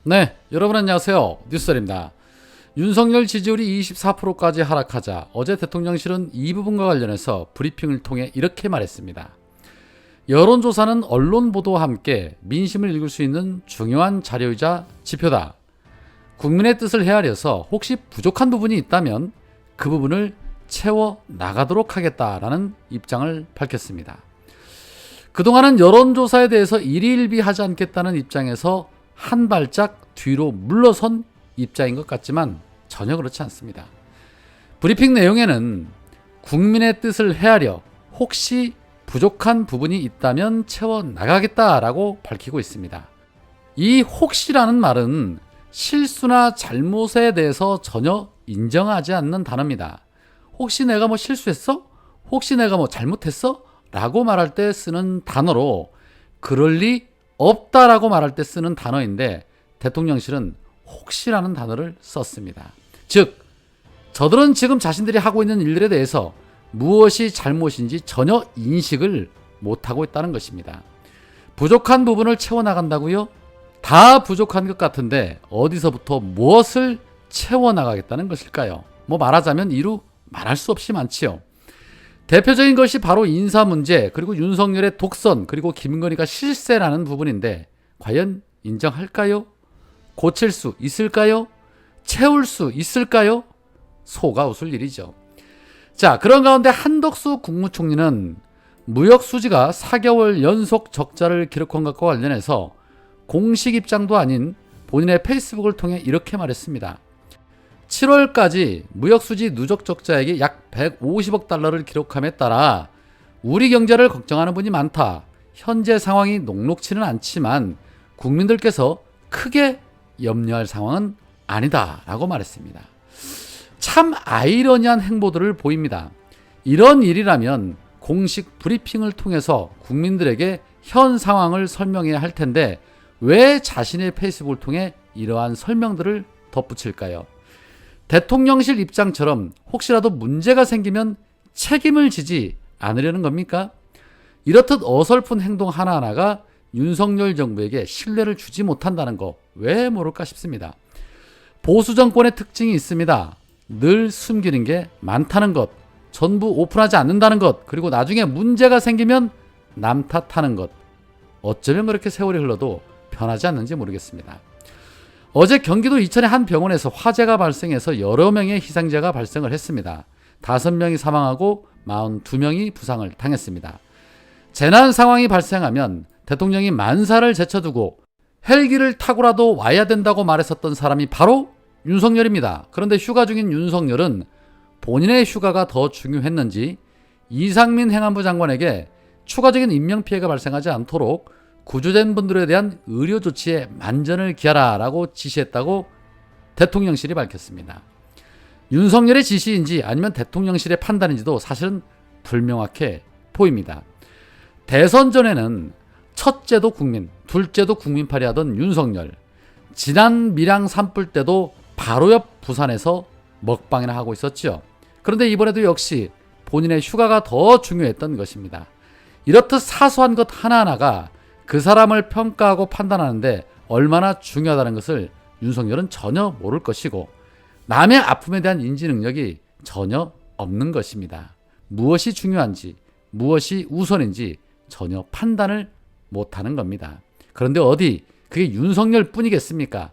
네, 여러분 안녕하세요. 뉴스입니다. 윤석열 지지율이 24%까지 하락하자 어제 대통령실은 이 부분과 관련해서 브리핑을 통해 이렇게 말했습니다. 여론조사는 언론 보도와 함께 민심을 읽을 수 있는 중요한 자료이자 지표다. 국민의 뜻을 헤아려서 혹시 부족한 부분이 있다면 그 부분을 채워 나가도록 하겠다라는 입장을 밝혔습니다. 그동안은 여론조사에 대해서 일희일비하지 않겠다는 입장에서 한 발짝 뒤로 물러선 입장인 것 같지만 전혀 그렇지 않습니다. 브리핑 내용에는 국민의 뜻을 헤아려 혹시 부족한 부분이 있다면 채워 나가겠다라고 밝히고 있습니다. 이 혹시라는 말은 실수나 잘못에 대해서 전혀 인정하지 않는 단어입니다. 혹시 내가 뭐 실수했어? 혹시 내가 뭐 잘못했어? 라고 말할 때 쓰는 단어로 그럴 리 없다라고 말할 때 쓰는 단어인데 대통령실은 혹시라는 단어를 썼습니다. 즉, 저들은 지금 자신들이 하고 있는 일들에 대해서 무엇이 잘못인지 전혀 인식을 못하고 있다는 것입니다. 부족한 부분을 채워나간다고요? 다 부족한 것 같은데 어디서부터 무엇을 채워나가겠다는 것일까요? 뭐 말하자면 이루 말할 수 없이 많지요. 대표적인 것이 바로 인사 문제, 그리고 윤석열의 독선, 그리고 김건희가 실세라는 부분인데 과연 인정할까요? 고칠 수 있을까요? 채울 수 있을까요? 소가 웃을 일이죠. 자, 그런 가운데 한덕수 국무총리는 무역 수지가 4개월 연속 적자를 기록한 것과 관련해서 공식 입장도 아닌 본인의 페이스북을 통해 이렇게 말했습니다. 7월까지 무역수지 누적 적자액이 약 150억 달러를 기록함에 따라 우리 경제를 걱정하는 분이 많다. 현재 상황이 녹록치는 않지만 국민들께서 크게 염려할 상황은 아니다 라고 말했습니다. 참 아이러니한 행보들을 보입니다. 이런 일이라면 공식 브리핑을 통해서 국민들에게 현 상황을 설명해야 할 텐데 왜 자신의 페이스북을 통해 이러한 설명들을 덧붙일까요? 대통령실 입장처럼 혹시라도 문제가 생기면 책임을 지지 않으려는 겁니까? 이렇듯 어설픈 행동 하나하나가 윤석열 정부에게 신뢰를 주지 못한다는 거 왜 모를까 싶습니다. 보수 정권의 특징이 있습니다. 늘 숨기는 게 많다는 것, 전부 오픈하지 않는다는 것, 그리고 나중에 문제가 생기면 남 탓하는 것. 어쩌면 그렇게 세월이 흘러도 변하지 않는지 모르겠습니다. 어제 경기도 이천의 한 병원에서 화재가 발생해서 여러 명의 희생자가 발생을 했습니다. 5명이 사망하고 42명이 부상을 당했습니다. 재난 상황이 발생하면 대통령이 만사를 제쳐두고 헬기를 타고라도 와야 된다고 말했었던 사람이 바로 윤석열입니다. 그런데 휴가 중인 윤석열은 본인의 휴가가 더 중요했는지 이상민 행안부 장관에게 추가적인 인명피해가 발생하지 않도록 구조된 분들에 대한 의료 조치에 만전을 기하라 라고 지시했다고 대통령실이 밝혔습니다. 윤석열의 지시인지 아니면 대통령실의 판단인지도 사실은 불명확해 보입니다. 대선 전에는 첫째도 국민, 둘째도 국민팔이 하던 윤석열, 지난 밀양 산불 때도 바로 옆 부산에서 먹방이나 하고 있었죠. 그런데 이번에도 역시 본인의 휴가가 더 중요했던 것입니다. 이렇듯 사소한 것 하나하나가 그 사람을 평가하고 판단하는데 얼마나 중요하다는 것을 윤석열은 전혀 모를 것이고 남의 아픔에 대한 인지 능력이 전혀 없는 것입니다. 무엇이 중요한지, 무엇이 우선인지 전혀 판단을 못하는 겁니다. 그런데 어디 그게 윤석열 뿐이겠습니까?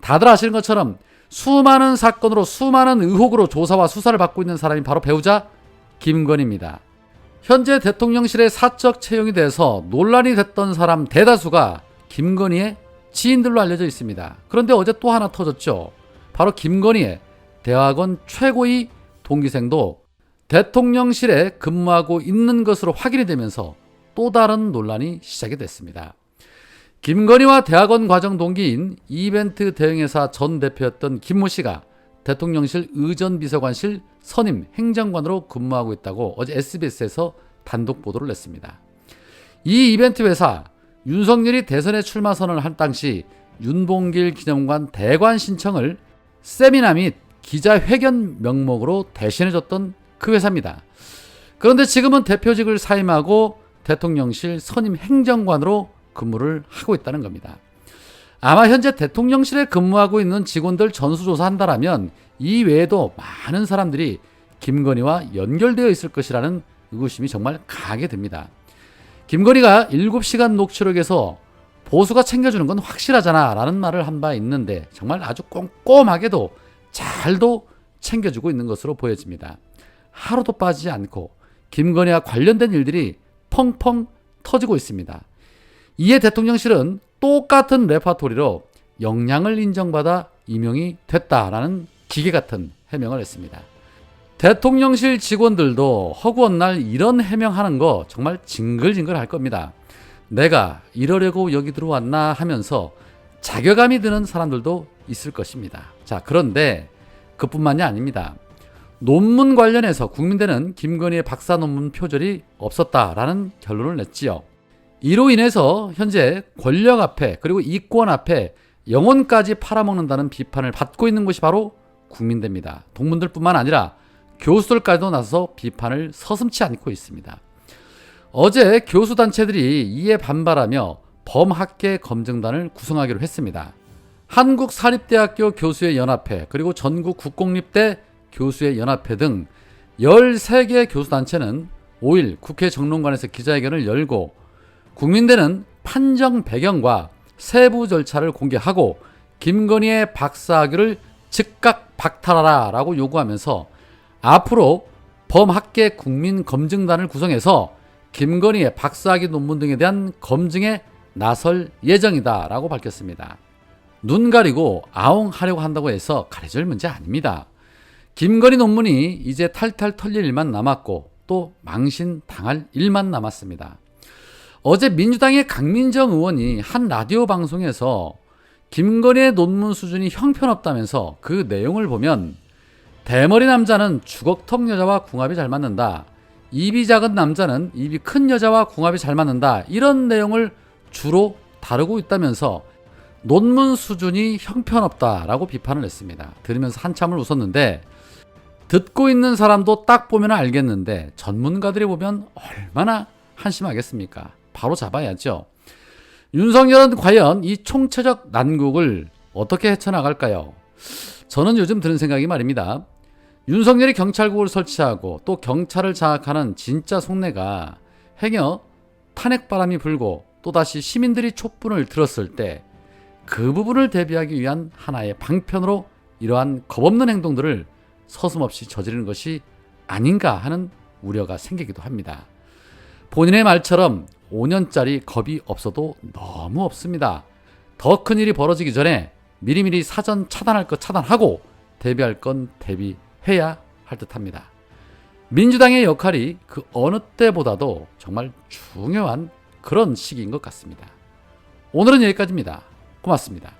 다들 아시는 것처럼 수많은 사건으로 수많은 의혹으로 조사와 수사를 받고 있는 사람이 바로 배우자 김건희입니다. 현재 대통령실의 사적 채용이 돼서 논란이 됐던 사람 대다수가 김건희의 지인들로 알려져 있습니다. 그런데 어제 또 하나 터졌죠. 바로 김건희의 대학원 최고위 동기생도 대통령실에 근무하고 있는 것으로 확인이 되면서 또 다른 논란이 시작이 됐습니다. 김건희와 대학원 과정 동기인 이벤트 대행회사 전 대표였던 김모 씨가 대통령실 의전비서관실 선임 행정관으로 근무하고 있다고 어제 SBS에서 단독 보도를 냈습니다. 이 이벤트 회사, 윤석열이 대선에 출마 선언을 한 당시 윤봉길 기념관 대관 신청을 세미나 및 기자회견 명목으로 대신해줬던 그 회사입니다. 그런데 지금은 대표직을 사임하고 대통령실 선임 행정관으로 근무를 하고 있다는 겁니다. 아마 현재 대통령실에 근무하고 있는 직원들 전수조사한다라면 이 외에도 많은 사람들이 김건희와 연결되어 있을 것이라는 의구심이 정말 강하게 듭니다. 김건희가 7시간 녹취록에서 보수가 챙겨주는 건 확실하잖아 라는 말을 한 바 있는데 정말 아주 꼼꼼하게도 잘도 챙겨주고 있는 것으로 보여집니다. 하루도 빠지지 않고 김건희와 관련된 일들이 펑펑 터지고 있습니다. 이에 대통령실은 똑같은 레파토리로 역량을 인정받아 임용이 됐다라는 기계 같은 해명을 했습니다. 대통령실 직원들도 허구한 날 이런 해명하는 거 정말 징글징글 할 겁니다. 내가 이러려고 여기 들어왔나 하면서 자괴감이 드는 사람들도 있을 것입니다. 자, 그런데 그뿐만이 아닙니다. 논문 관련해서 국민대는 김건희의 박사 논문 표절이 없었다라는 결론을 냈지요. 이로 인해서 현재 권력 앞에 그리고 이권 앞에 영혼까지 팔아먹는다는 비판을 받고 있는 것이 바로 국민대입니다. 동문들뿐만 아니라 교수들까지도 나서서 비판을 서슴지 않고 있습니다. 어제 교수단체들이 이에 반발하며 범학계 검증단을 구성하기로 했습니다. 한국사립대학교 교수의 연합회 그리고 전국 국공립대 교수의 연합회 등 13개 교수단체는 5일 국회 정론관에서 기자회견을 열고 국민대는 판정 배경과 세부 절차를 공개하고 김건희의 박사학위를 즉각 박탈하라 라고 요구하면서 앞으로 범학계 국민검증단을 구성해서 김건희의 박사학위 논문 등에 대한 검증에 나설 예정이다 라고 밝혔습니다. 눈 가리고 아웅하려고 한다고 해서 가려질 문제 아닙니다. 김건희 논문이 이제 탈탈 털릴 일만 남았고 또 망신당할 일만 남았습니다. 어제 민주당의 강민정 의원이 한 라디오 방송에서 김건희의 논문 수준이 형편없다면서 그 내용을 보면 대머리 남자는 주걱턱 여자와 궁합이 잘 맞는다. 입이 작은 남자는 입이 큰 여자와 궁합이 잘 맞는다. 이런 내용을 주로 다루고 있다면서 논문 수준이 형편없다라고 비판을 했습니다. 들으면서 한참을 웃었는데 듣고 있는 사람도 딱 보면 알겠는데 전문가들이 보면 얼마나 한심하겠습니까? 바로 잡아야죠. 윤석열은 과연 이 총체적 난국을 어떻게 헤쳐나갈까요? 저는 요즘 드는 생각이 말입니다. 윤석열이 경찰국을 설치하고 또 경찰을 장악하는 진짜 속내가 행여 탄핵바람이 불고 또다시 시민들이 촛불을 들었을 때 그 부분을 대비하기 위한 하나의 방편으로 이러한 겁없는 행동들을 서슴없이 저지르는 것이 아닌가 하는 우려가 생기기도 합니다. 본인의 말처럼 5년짜리 겁이 없어도 너무 없습니다. 더 큰 일이 벌어지기 전에 미리미리 사전 차단할 것 차단하고 대비할 건 대비해야 할 듯합니다. 민주당의 역할이 그 어느 때보다도 정말 중요한 그런 시기인 것 같습니다. 오늘은 여기까지입니다. 고맙습니다.